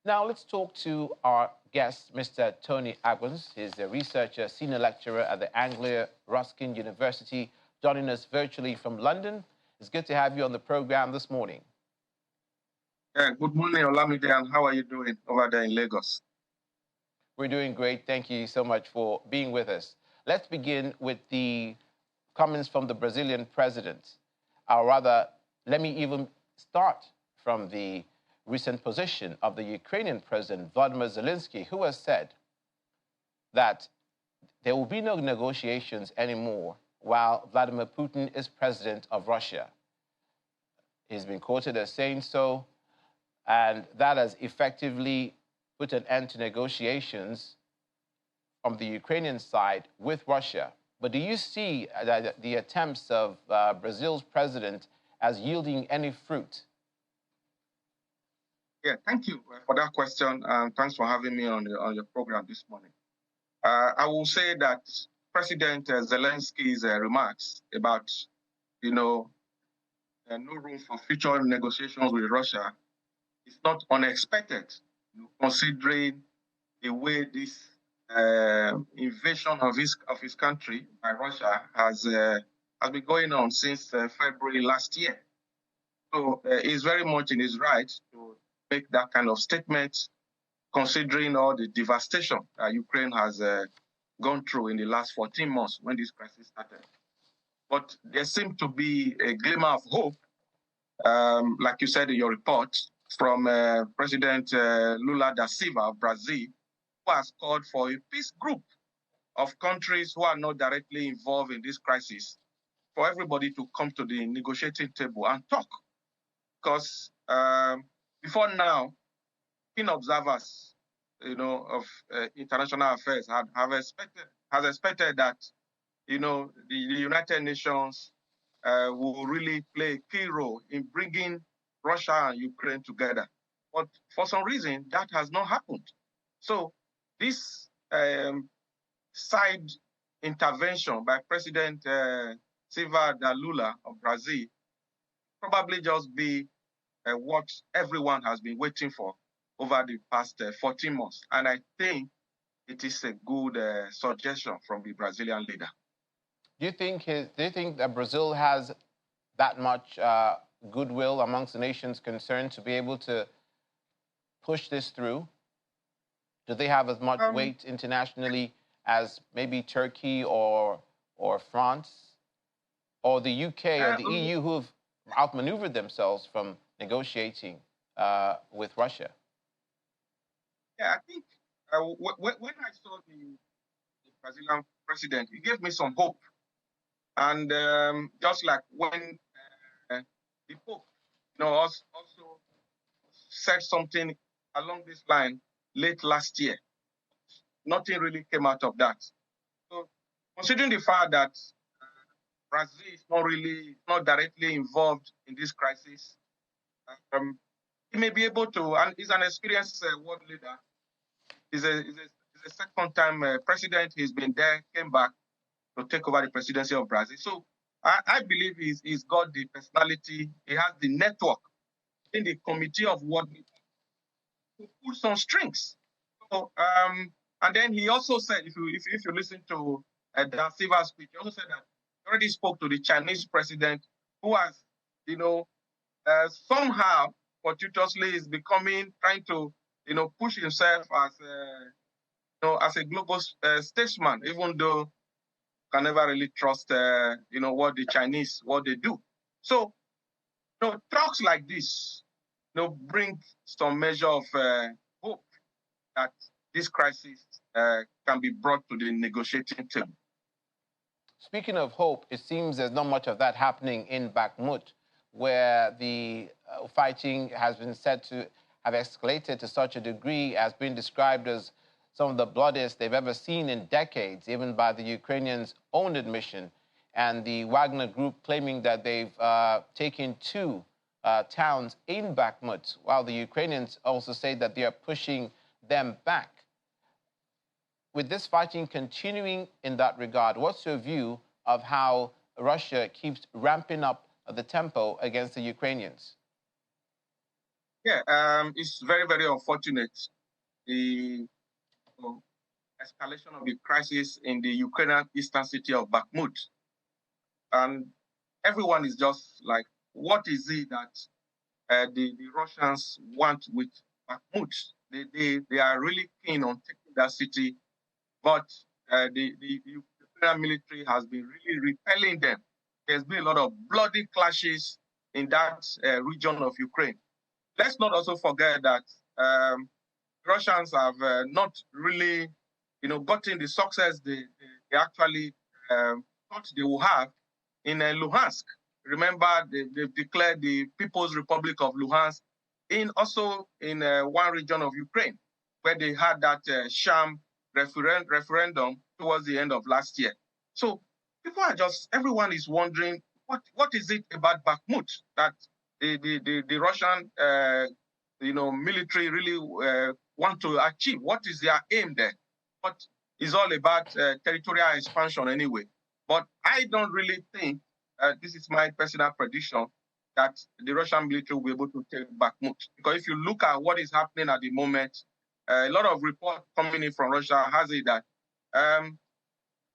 Now, let's talk to our guest, Mr. Tony Agwins. He's a researcher, senior lecturer at the Anglia Ruskin University, joining us virtually from London. It's good to have you on the program this morning. Yeah, good morning, Olamide, and how are you doing over there in Lagos? We're doing great. Thank you so much for being with us. Let's begin with the comments from the Brazilian president. Or rather, let me even start from the recent position of the Ukrainian president, Vladimir Zelensky, who has said that there will be no negotiations anymore while Vladimir Putin is president of Russia. He's been quoted as saying so, and that has effectively put an end to negotiations from the Ukrainian side with Russia. But do you see the attempts of Brazil's president as yielding any fruit? Yeah, thank you for that question, and thanks for having me on your program this morning. I will say that President Zelensky's remarks about, no room for future negotiations with Russia is not unexpected, considering the way this invasion of his country by Russia has been going on since February last year. So he's very much in his right to make that kind of statement, considering all the devastation that Ukraine has gone through in the last 14 months when this crisis started. But there seemed to be a glimmer of hope, like you said in your report, from President Lula da Silva of Brazil, who has called for a peace group of countries who are not directly involved in this crisis, for everybody to come to the negotiating table and talk. Because before now, keen observers, of international affairs has expected that, the United Nations will really play a key role in bringing Russia and Ukraine together. But for some reason, that has not happened. So this side intervention by President Silva da Lula of Brazil probably just be what everyone has been waiting for over the past 14 months. And I think it is a good suggestion from the Brazilian leader. Do you think that Brazil has that much goodwill amongst the nations concerned to be able to push this through? Do they have as much weight internationally as maybe Turkey or France, or the UK or the EU, who have outmaneuvered themselves from negotiating with Russia? Yeah, I think when I saw the Brazilian president, it gave me some hope. And just like when the Pope, also said something along this line late last year, nothing really came out of that. So, considering the fact that Brazil is not directly involved in this crisis, he may be able to, and he's an experienced world leader. He's a second-time president. He's been there, came back to take over the presidency of Brazil. So I believe he's got the personality. He has the network in the committee of world leaders to pull some strings. So, and then he also said, if you listen to Da Silva's speech, he also said that he already spoke to the Chinese president, who has, somehow fortuitously is trying to, push himself as a global statesman, even though you can never really trust, what the Chinese, what they do. So, talks like this, bring some measure of hope that this crisis can be brought to the negotiating table. Speaking of hope, it seems there's not much of that happening in Bakhmut, where the fighting has been said to have escalated to such a degree as being described as some of the bloodiest they've ever seen in decades, even by the Ukrainians' own admission, and the Wagner group claiming that they've taken two towns in Bakhmut, while the Ukrainians also say that they are pushing them back. With this fighting continuing in that regard, what's your view of how Russia keeps ramping up the tempo against the Ukrainians? Yeah, it's very, very unfortunate, the escalation of the crisis in the Ukrainian eastern city of Bakhmut. And everyone is just like, what is it that the Russians want with Bakhmut? They are really keen on taking that city, but the Ukrainian military has been really repelling them. There's been a lot of bloody clashes in that region of Ukraine. Let's not also forget that Russians have not really, gotten the success they actually thought they would have in Luhansk. Remember, they've declared the People's Republic of Luhansk in one region of Ukraine, where they had that sham referendum towards the end of last year. So everyone is wondering, what is it about Bakhmut that the Russian military really want to achieve? What is their aim there? But it's all about territorial expansion anyway. But I don't really think, this is my personal prediction, that the Russian military will be able to take Bakhmut. Because if you look at what is happening at the moment, a lot of reports coming in from Russia has it that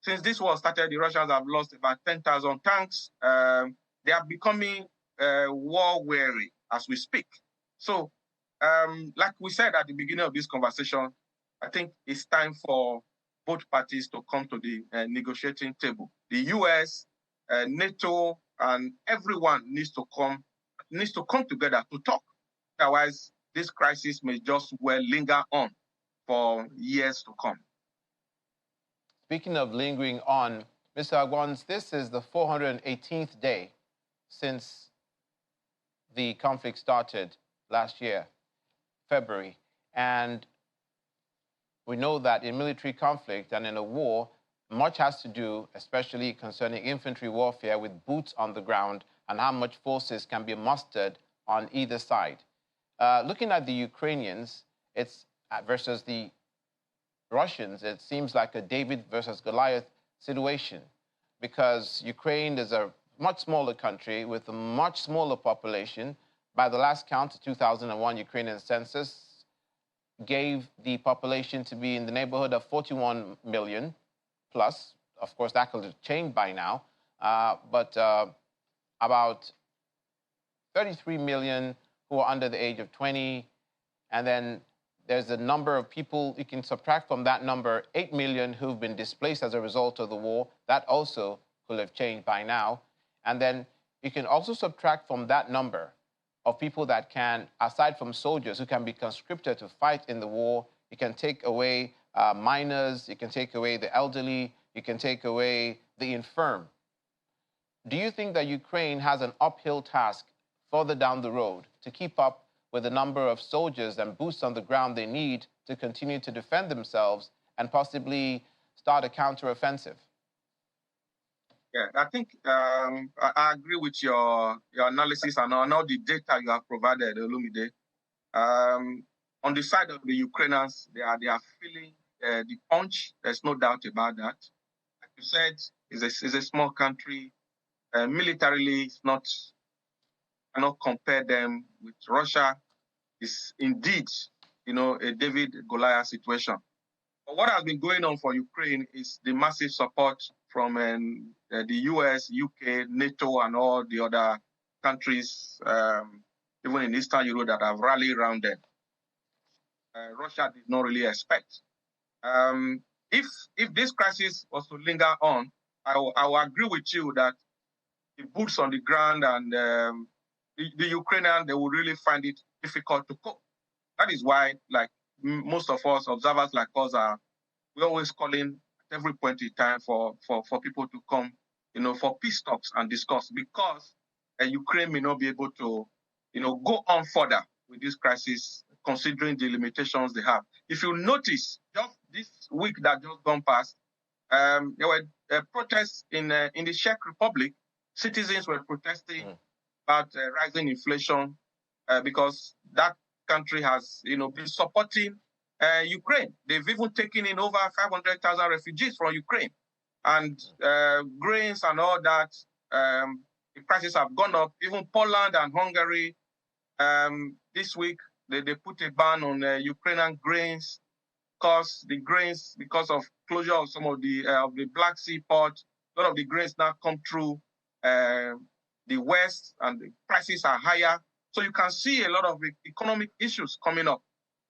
since this war started, the Russians have lost about 10,000 tanks. They are becoming war weary as we speak. So, like we said at the beginning of this conversation, I think it's time for both parties to come to the negotiating table. The US, NATO, and everyone needs to come together to talk. Otherwise, this crisis may just well linger on for years to come. Speaking of lingering on, Mr. Agbons, this is the 418th day since the conflict started last year, February. And we know that in military conflict and in a war, much has to do, especially concerning infantry warfare, with boots on the ground and how much forces can be mustered on either side. Looking at the Ukrainians, it's versus the Russians, it seems like a David versus Goliath situation, because Ukraine is a much smaller country with a much smaller population. By the last count, the 2001 Ukrainian census gave the population to be in the neighborhood of 41 million plus. Of course, that could have changed by now, but about 33 million who are under the age of 20, and then there's a number of people you can subtract from that number, 8 million who've been displaced as a result of the war. That also could have changed by now. And then you can also subtract from that number of people that can, aside from soldiers who can be conscripted to fight in the war, you can take away minors, you can take away the elderly, you can take away the infirm. Do you think that Ukraine has an uphill task further down the road to keep up with the number of soldiers and boots on the ground they need to continue to defend themselves and possibly start a counteroffensive? Yeah, I think I agree with your analysis and on all the data you have provided, Olumide. On the side of the Ukrainians, they are feeling the punch. There's no doubt about that. Like you said, it's a small country. Militarily, I cannot compare them with Russia. It's indeed, a David Goliath situation. But what has been going on for Ukraine is the massive support from the US, UK, NATO, and all the other countries, even in Eastern Europe, that have rallied around them. Russia did not really expect. If this crisis was to linger on, I will agree with you that the boots on the ground and the Ukrainians, they will really find it difficult to cope. That is why, like most of us, observers like us, we're always calling at every point in time for people to come, for peace talks and discuss, because Ukraine may not be able to, go on further with this crisis, considering the limitations they have. If you notice, just this week that just gone past, there were protests in the Czech Republic. Citizens were protesting about rising inflation because that country has, been supporting Ukraine. They've even taken in over 500,000 refugees from Ukraine, and grains and all that. The prices have gone up. Even Poland and Hungary This week, they put a ban on Ukrainian grains, because of closure of some of the Black Sea port. A lot of the grains now come through the West, and the prices are higher. So you can see a lot of economic issues coming up.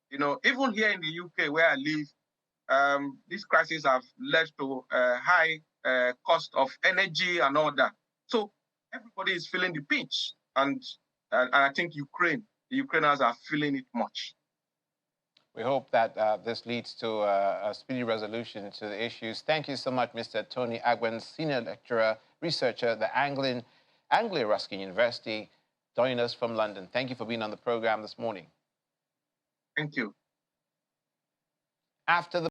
You know, even here in the UK where I live, these crises have led to high cost of energy and all that. So everybody is feeling the pinch, and I think the Ukrainians are feeling it much. We hope that this leads to a speedy resolution to the issues. Thank you so much, Mr. Tony Agwen, Senior Lecturer, Researcher at the Anglia-Ruskin University, joining us from London. Thank you for being on the program this morning. Thank you. After the